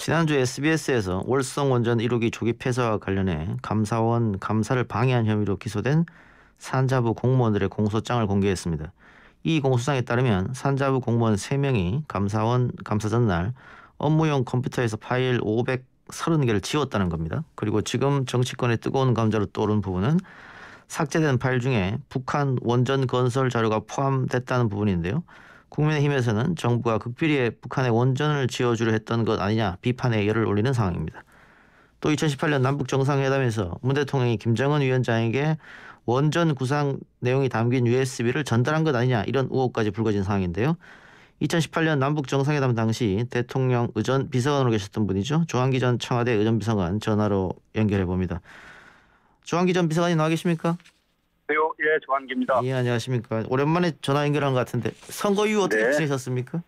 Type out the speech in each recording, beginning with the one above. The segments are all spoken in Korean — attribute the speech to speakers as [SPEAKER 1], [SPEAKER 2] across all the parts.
[SPEAKER 1] 지난주 SBS에서 월성 원전 1호기 조기 폐쇄와 관련해 감사원 감사를 방해한 혐의로 기소된 산자부 공무원들의 공소장을 공개했습니다. 이 공소장에 따르면 산자부 공무원 3명이 감사원 감사 전날 업무용 컴퓨터에서 파일 530개를 지웠다는 겁니다. 그리고 지금 정치권의 뜨거운 감자로 떠오른 부분은 삭제된 파일 중에 북한 원전 건설 자료가 포함됐다는 부분인데요. 국민의힘에서는 정부가 극비리에 북한의 원전을 지어주려 했던 것 아니냐 비판의 열을 올리는 상황입니다. 또 2018년 남북 정상회담에서 문 대통령이 김정은 위원장에게 원전 구상 내용이 담긴 USB를 전달한 것 아니냐 이런 의혹까지 불거진 상황인데요. 2018년 남북 정상회담 당시 대통령 의전 비서관으로 계셨던 분이죠. 조한기 전 청와대 의전 비서관 전화로 연결해 봅니다. 조한기 전 비서관이 나와 계십니까?
[SPEAKER 2] 예, 조한기입니다.
[SPEAKER 1] 예, 안녕하십니까. 오랜만에 전화 연결한 것 같은데 선거 이후 어떻게
[SPEAKER 2] 네.
[SPEAKER 1] 지내셨습니까?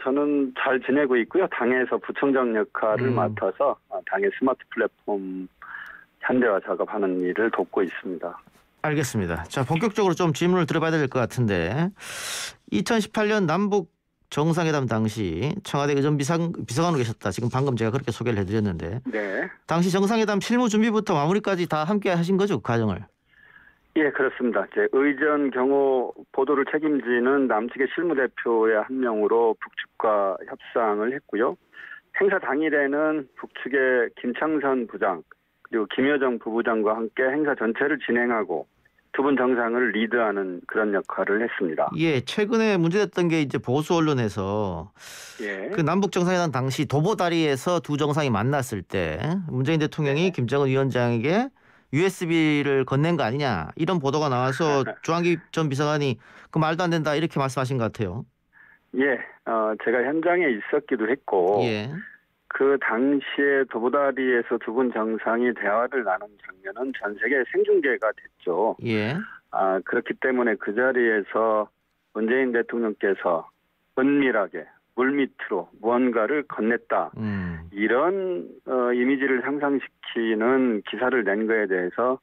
[SPEAKER 2] 저는 잘 지내고 있고요. 당에서 부총장 역할을 맡아서 당의 스마트 플랫폼 현대화 작업하는 일을 돕고 있습니다.
[SPEAKER 1] 알겠습니다. 자, 본격적으로 좀 질문을 드려봐야 될 것 같은데 2018년 남북 정상회담 당시 청와대 의전 비서관으로 계셨다. 지금 방금 제가 그렇게 소개를 해드렸는데
[SPEAKER 2] 네.
[SPEAKER 1] 당시 정상회담 실무 준비부터 마무리까지 다 함께 하신 거죠? 그 과정을.
[SPEAKER 2] 예, 그렇습니다. 제 의전 경호 보도를 책임지는 남측의 실무대표의 한 명으로 북측과 협상을 했고요. 행사 당일에는 북측의 김창선 부장 그리고 김여정 부부장과 함께 행사 전체를 진행하고 두 분 정상을 리드하는 그런 역할을 했습니다.
[SPEAKER 1] 예, 최근에 문제됐던 게 이제 보수 언론에서
[SPEAKER 2] 예.
[SPEAKER 1] 그 남북 정상회담 당시 도보다리에서 두 정상이 만났을 때 문재인 대통령이
[SPEAKER 2] 네.
[SPEAKER 1] 김정은 위원장에게 USB를 건넨 거 아니냐 이런 보도가 나와서 조한기 전 비서관이 그 말도 안 된다 이렇게 말씀하신 것 같아요.
[SPEAKER 2] 예, 제가 현장에 있었기도 했고,
[SPEAKER 1] 예.
[SPEAKER 2] 그 당시에 도보다리에서 두 분 정상이 대화를 나눈 장면은 전 세계에 생중계가 됐죠.
[SPEAKER 1] 예.
[SPEAKER 2] 그렇기 때문에 그 자리에서 문재인 대통령께서 은밀하게 물밑으로 무언가를 건넸다. 이런 이미지를 상상시키는 기사를 낸 거에 대해서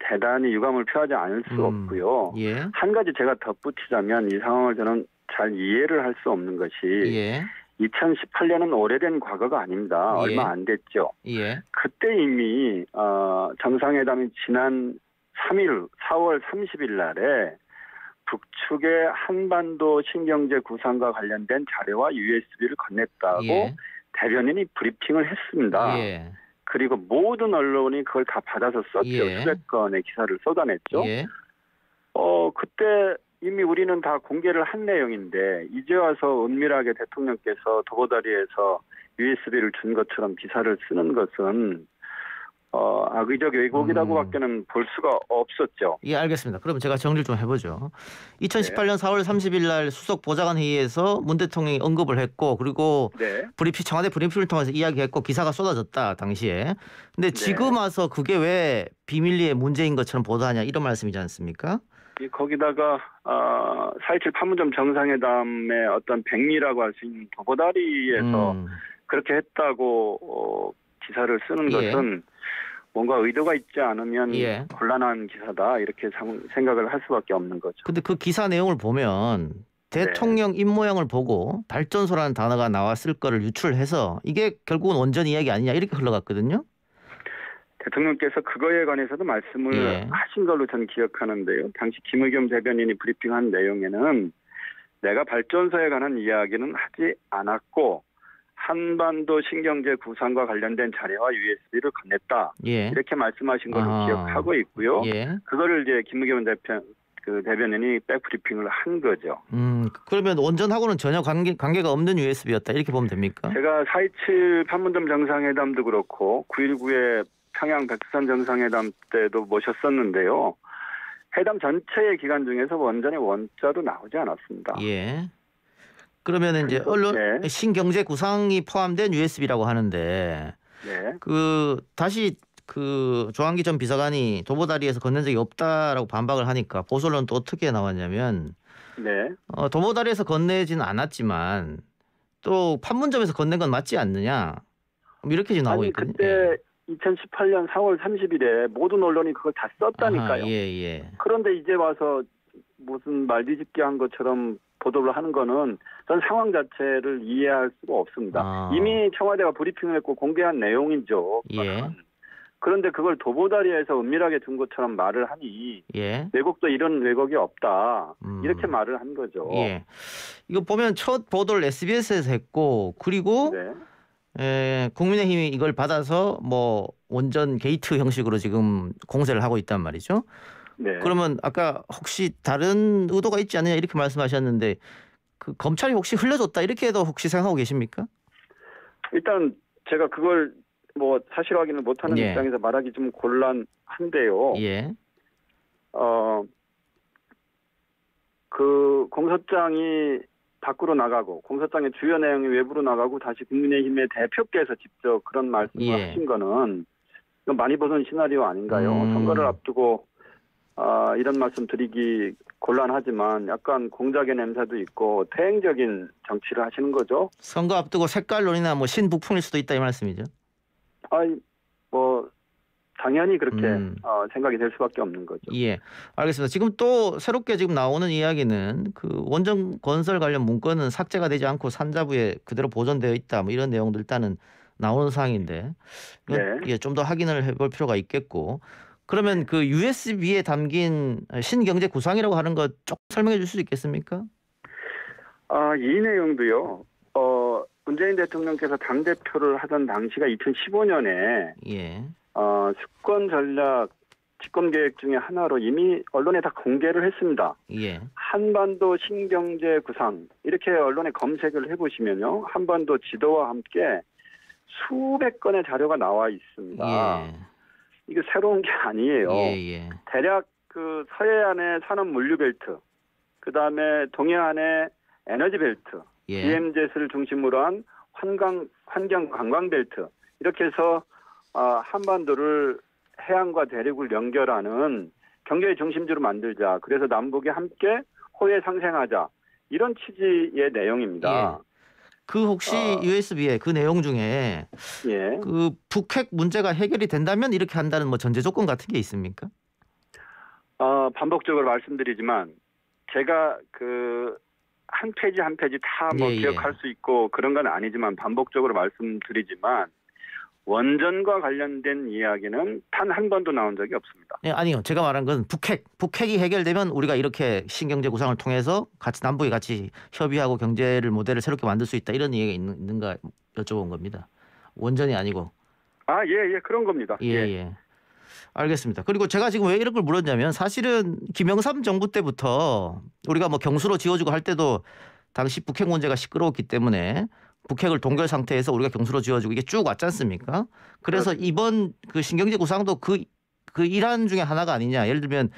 [SPEAKER 2] 대단히 유감을 표하지 않을 수 없고요.
[SPEAKER 1] 예.
[SPEAKER 2] 한 가지 제가 덧붙이자면 이 상황을 저는 잘 이해를 할 수 없는 것이
[SPEAKER 1] 예.
[SPEAKER 2] 2018년은 오래된 과거가 아닙니다.
[SPEAKER 1] 예.
[SPEAKER 2] 얼마 안 됐죠.
[SPEAKER 1] 예.
[SPEAKER 2] 그때 이미 정상회담이 지난 3일 4월 30일 날에 북측의 한반도 신경제 구상과 관련된 자료와 USB를 건넸다고
[SPEAKER 1] 예.
[SPEAKER 2] 대변인이 브리핑을 했습니다.
[SPEAKER 1] 예.
[SPEAKER 2] 그리고 모든 언론이 그걸 다 받아서 썼죠.
[SPEAKER 1] 예.
[SPEAKER 2] 수백 건의 기사를 쏟아냈죠.
[SPEAKER 1] 예.
[SPEAKER 2] 그때 이미 우리는 다 공개를 한 내용인데 이제 와서 은밀하게 대통령께서 도보다리에서 USB를 준 것처럼 기사를 쓰는 것은 악의적 왜곡이라고밖에는 볼 수가 없었죠.
[SPEAKER 1] 예, 알겠습니다. 그러면 제가 정리를 좀 해보죠. 2018년 4월 30일 날 수석 보좌관 회의에서 문 대통령이 언급을 했고 그리고
[SPEAKER 2] 네.
[SPEAKER 1] 청와대 브리핑을 통해서 이야기했고 기사가 쏟아졌다 당시에. 근데 지금 와서 그게 왜 비밀리에 문제인 것처럼 보도하냐 이런 말씀이지 않습니까?
[SPEAKER 2] 거기다가 4.27 판문점 정상회담의 어떤 백미라고 할 수 있는 도보다리에서 그렇게 했다고 기사를 쓰는 것은 뭔가 의도가 있지 않으면 곤란한 기사다 이렇게 생각을 할 수밖에 없는 거죠.
[SPEAKER 1] 근데 그 기사 내용을 보면 대통령 입모양을 보고 발전소라는 단어가 나왔을 거를 유출해서 이게 결국은 원전 이야기 아니냐 이렇게 흘러갔거든요.
[SPEAKER 2] 대통령께서 그거에 관해서도 말씀을 하신 걸로 저는 기억하는데요. 당시 김의겸 대변인이 브리핑한 내용에는 내가 발전소에 관한 이야기는 하지 않았고 한반도 신경제 구상과 관련된 자료와 USB를 건넸다. 이렇게 말씀하신 걸로 기억하고 있고요. 그거를 이제 김의겸 대변인이 백브리핑을 한 거죠.
[SPEAKER 1] 그러면 원전하고는 전혀 관계가 없는 USB였다 이렇게 보면 됩니까?
[SPEAKER 2] 제가 4.27 판문점 정상회담도 그렇고 9.19의 평양 백두산 정상회담 때도 모셨었는데요. 회담 전체의 기간 중에서 원전의 원자도 나오지 않았습니다.
[SPEAKER 1] 예. 그러면 이제 언론 신경제 구상이 포함된 USB라고 하는데 다시 조한기 전 비서관이 도보다리에서 건넨 적이 없다라고 반박을 하니까 보수 언론 또 어떻게 나왔냐면 도보다리에서 건네지는 않았지만 또 판문점에서 건넨 건 맞지 않느냐 이렇게 지금 나오고 있거든요.
[SPEAKER 2] 그때 2018년 4월 30일에 모든 언론이 그걸 다 썼다니까요. 그런데 이제 와서 무슨 말 뒤집기 한 것처럼 보도를 하는 거는 전 상황 자체를 이해할 수가 없습니다. 이미 청와대가 브리핑을 했고 공개한 내용이죠.
[SPEAKER 1] 예.
[SPEAKER 2] 그런데 그걸 도보다리에서 은밀하게 둔 것처럼 말을 하니
[SPEAKER 1] 예.
[SPEAKER 2] 왜곡도 이런 왜곡이 없다. 이렇게 말을 한 거죠.
[SPEAKER 1] 예. 이거 보면 첫 보도를 SBS에서 했고 그리고 국민의힘이 이걸 받아서 뭐 원전 게이트 형식으로 지금 공세를 하고 있단 말이죠.
[SPEAKER 2] 네.
[SPEAKER 1] 그러면 아까 혹시 다른 의도가 있지 않느냐 이렇게 말씀하셨는데 그 검찰이 혹시 흘려줬다 이렇게도 혹시 생각하고 계십니까?
[SPEAKER 2] 일단 제가 그걸 뭐 사실 확인을 못하는 입장에서 말하기 좀 곤란한데요.
[SPEAKER 1] 예.
[SPEAKER 2] 그 공소장이 밖으로 나가고 공소장의 주요 내용이 외부로 나가고 다시 국민의힘의 대표께서 직접 그런 말씀을 하신 거는 많이 보던 시나리오 아닌가요? 선거를 앞두고 이런 말씀 드리기 곤란하지만 약간 공작의 냄새도 있고 대행적인 정치를 하시는 거죠.
[SPEAKER 1] 선거 앞두고 색깔론이나 뭐 신북풍일 수도 있다 이 말씀이죠.
[SPEAKER 2] 뭐 당연히 그렇게 생각이 될 수밖에 없는 거죠.
[SPEAKER 1] 예, 알겠습니다. 지금 또 새롭게 지금 나오는 이야기는 그 원전 건설 관련 문건은 삭제가 되지 않고 산자부에 그대로 보존되어 있다. 뭐 이런 내용들 일단은 나오는 사항인데 좀 더 확인을 해볼 필요가 있겠고. 그러면 그 USB에 담긴 신경제 구상이라고 하는 것 조금 설명해 줄 수 있겠습니까?
[SPEAKER 2] 이 내용도요. 문재인 대통령께서 당대표를 하던 당시가 2015년에 수권 전략 집권 계획 중에 하나로 이미 언론에 다 공개를 했습니다. 한반도 신경제 구상 이렇게 언론에 검색을 해보시면요. 한반도 지도와 함께 수백 건의 자료가 나와 있습니다. 이거 새로운 게 아니에요. 대략 그 서해안의 산업 물류 벨트, 그 다음에 동해안의 에너지 벨트, BMZ를 중심으로 한 환경 관광 벨트 이렇게 해서 한반도를 해안과 대륙을 연결하는 경제의 중심지로 만들자. 그래서 남북이 함께 호혜 상생하자. 이런 취지의 내용입니다.
[SPEAKER 1] 그 혹시 USB에 그 내용 중에 그 북핵 문제가 해결이 된다면 이렇게 한다는 뭐 전제 조건 같은 게 있습니까?
[SPEAKER 2] 반복적으로 말씀드리지만 제가 그 한 페이지 한 페이지 다 뭐 기억할 수 있고 그런 건 아니지만 반복적으로 말씀드리지만 원전과 관련된 이야기는 단 한 번도 나온 적이 없습니다.
[SPEAKER 1] 아니요. 제가 말한 건 북핵이 해결되면 우리가 이렇게 신경제 구상을 통해서 같이 남북이 같이 협의하고 경제를 모델을 새롭게 만들 수 있다 이런 얘기가 있는가 여쭤본 겁니다. 원전이 아니고.
[SPEAKER 2] 그런 겁니다.
[SPEAKER 1] 알겠습니다. 그리고 제가 지금 왜 이런 걸 물었냐면 사실은 김영삼 정부 때부터 우리가 뭐 경수로 지어주고 할 때도 당시 북핵 문제가 시끄러웠기 때문에 북핵을 동결 상태에서 우리가 경수로 지어주고 이게 쭉 왔지 않습니까? 그래서 이번 그 신경제 구상도 그 일환 중에 하나가 아니냐. 예를 들면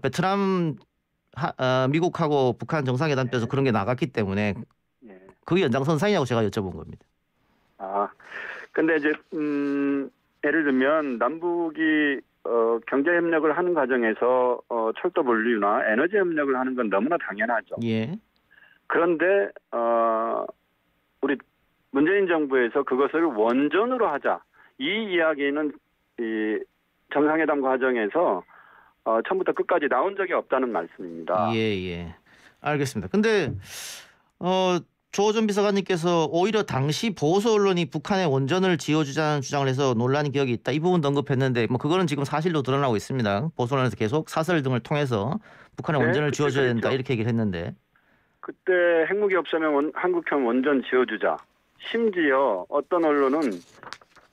[SPEAKER 1] 베트남 미국하고 북한 정상회담 때서 그런 게 나갔기 때문에 그 연장선상이냐고 제가 여쭤본 겁니다.
[SPEAKER 2] 근데 이제 예를 들면 남북이 경제 협력을 하는 과정에서 철도 물류나 에너지 협력을 하는 건 너무나 당연하죠. 그런데 우리 문재인 정부에서 그것을 원전으로 하자. 이 이야기는 이 정상회담 과정에서 처음부터 끝까지 나온 적이 없다는 말씀입니다.
[SPEAKER 1] 알겠습니다. 근데 조호전 비서관님께서 오히려 당시 보수 언론이 북한에 원전을 지어주자는 주장을 해서 논란이 기억이 있다. 이 부분도 언급했는데 뭐 그거는 지금 사실로 드러나고 있습니다. 보수 언론에서 계속 사설 등을 통해서 북한에 원전을 지어줘야 된다 이렇게 얘기를 했는데.
[SPEAKER 2] 그때 핵무기 없애면 한국형 원전 지어주자. 심지어 어떤 언론은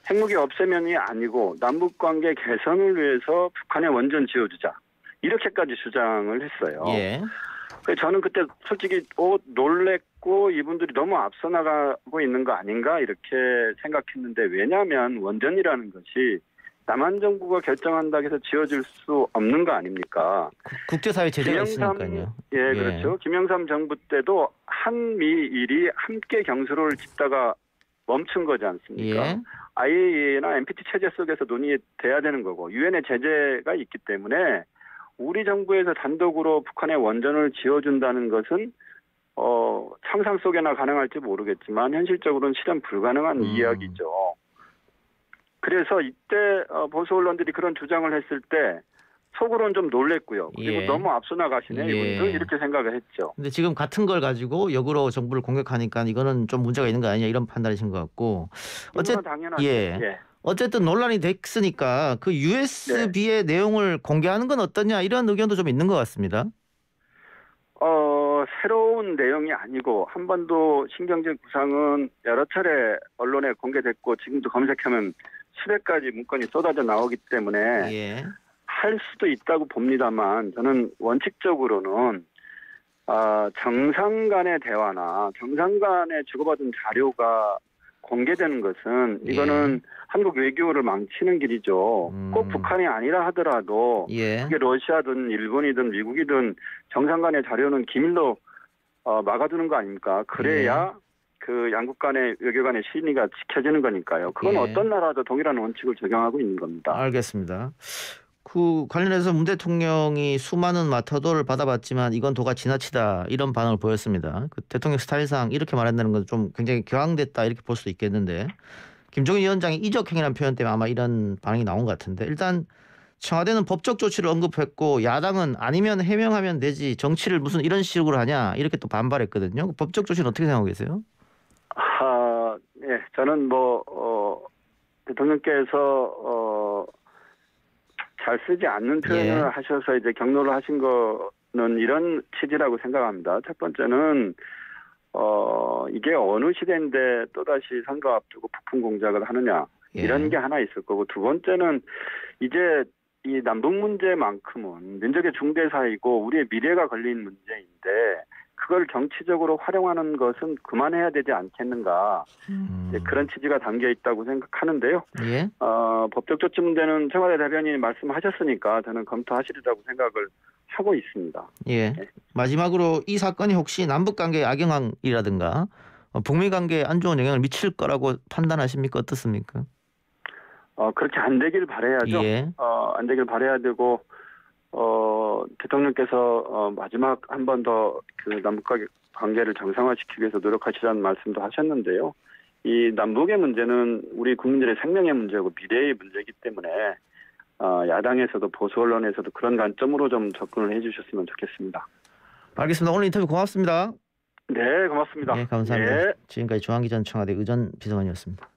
[SPEAKER 2] 핵무기 없애면이 아니고 남북관계 개선을 위해서 북한에 원전 지어주자. 이렇게까지 주장을 했어요. 그래서 저는 그때 솔직히 놀랬고 이분들이 너무 앞서 나가고 있는 거 아닌가 이렇게 생각했는데 왜냐하면 원전이라는 것이 남한 정부가 결정한다고 해서 지어질 수 없는 거 아닙니까?
[SPEAKER 1] 국제사회 제재가 있으니까요.
[SPEAKER 2] 그렇죠. 김영삼 정부 때도 한미일이 함께 경수로를 짓다가 멈춘 거지 않습니까? IAEA나 NPT 체제 속에서 논의돼야 되는 거고 유엔의 제재가 있기 때문에 우리 정부에서 단독으로 북한에 원전을 지어준다는 것은 상상 속에나 가능할지 모르겠지만 현실적으로는 실현 불가능한 이야기죠. 그래서 이때 보수 언론들이 그런 주장을 했을 때 속으로는 좀 놀랬고요. 그리고
[SPEAKER 1] 예.
[SPEAKER 2] 너무 앞서 나가시네
[SPEAKER 1] 예.
[SPEAKER 2] 이분들 이렇게 생각을 했죠.
[SPEAKER 1] 근데 지금 같은 걸 가지고 역으로 정부를 공격하니까 이거는 좀 문제가 있는 거 아니냐 이런 판단이신 것 같고.
[SPEAKER 2] 이거는 당연하죠.
[SPEAKER 1] 예.
[SPEAKER 2] 예.
[SPEAKER 1] 어쨌든 논란이 됐으니까 그 USB의 내용을 공개하는 건 어떠냐 이런 의견도 좀 있는 것 같습니다.
[SPEAKER 2] 새로운 내용이 아니고 한반도 신경제 구상은 여러 차례 언론에 공개됐고 지금도 검색하면 수백 가지 문건이 쏟아져 나오기 때문에
[SPEAKER 1] 예.
[SPEAKER 2] 할 수도 있다고 봅니다만 저는 원칙적으로는 정상 간의 대화나 정상 간에 주고받은 자료가 공개되는 것은 이거는 한국 외교를 망치는 길이죠. 꼭 북한이 아니라 하더라도 그게 러시아든 일본이든 미국이든 정상 간의 자료는 기밀로 막아두는 거 아닙니까? 그래야 그 양국 간의 외교 간의 신의가 지켜지는 거니까요. 그건 어떤 나라도 동일한 원칙을 적용하고 있는 겁니다.
[SPEAKER 1] 알겠습니다. 그 관련해서 문 대통령이 수많은 마타도를 받아봤지만 이건 도가 지나치다 이런 반응을 보였습니다. 그 대통령 스타일상 이렇게 말한다는 건 좀 굉장히 격앙됐다 이렇게 볼 수도 있겠는데 김종인 위원장이 이적행위라는 표현 때문에 아마 이런 반응이 나온 것 같은데 일단 청와대는 법적 조치를 언급했고 야당은 아니면 해명하면 되지 정치를 무슨 이런 식으로 하냐 이렇게 또 반발했거든요. 법적 조치는 어떻게 생각하고 계세요?
[SPEAKER 2] 네, 저는 대통령께서 잘 쓰지 않는 표현을 하셔서 이제 경로를 하신 거는 이런 취지라고 생각합니다. 첫 번째는 이게 어느 시대인데 또다시 선거 앞두고 부품 공작을 하느냐 이런 게 하나 있을 거고 두 번째는 이제 이 남북 문제만큼은 민족의 중대사이고 우리의 미래가 걸린 문제인데 그걸 정치적으로 활용하는 것은 그만해야 되지 않겠는가 그런 취지가 담겨 있다고 생각하는데요. 법적 조치 문제는 청와대 대변인이 말씀하셨으니까 저는 검토하시리라고 생각을 하고 있습니다.
[SPEAKER 1] 마지막으로 이 사건이 혹시 남북관계에 악영향이라든가 북미 관계에 안 좋은 영향을 미칠 거라고 판단하십니까? 어떻습니까?
[SPEAKER 2] 그렇게 안 되길 바라야죠. 안 되길 바라야 되고 대통령께서 마지막 한 번 더 그 남북 관계를 정상화시키기 위해서 노력하시라는 말씀도 하셨는데요. 이 남북의 문제는 우리 국민들의 생명의 문제고 미래의 문제이기 때문에 야당에서도 보수 언론에서도 그런 관점으로 좀 접근을 해주셨으면 좋겠습니다.
[SPEAKER 1] 알겠습니다. 오늘 인터뷰 고맙습니다.
[SPEAKER 2] 네, 고맙습니다.
[SPEAKER 1] 감사합니다. 지금까지 조한기 전 청와대 의전 비서관이었습니다.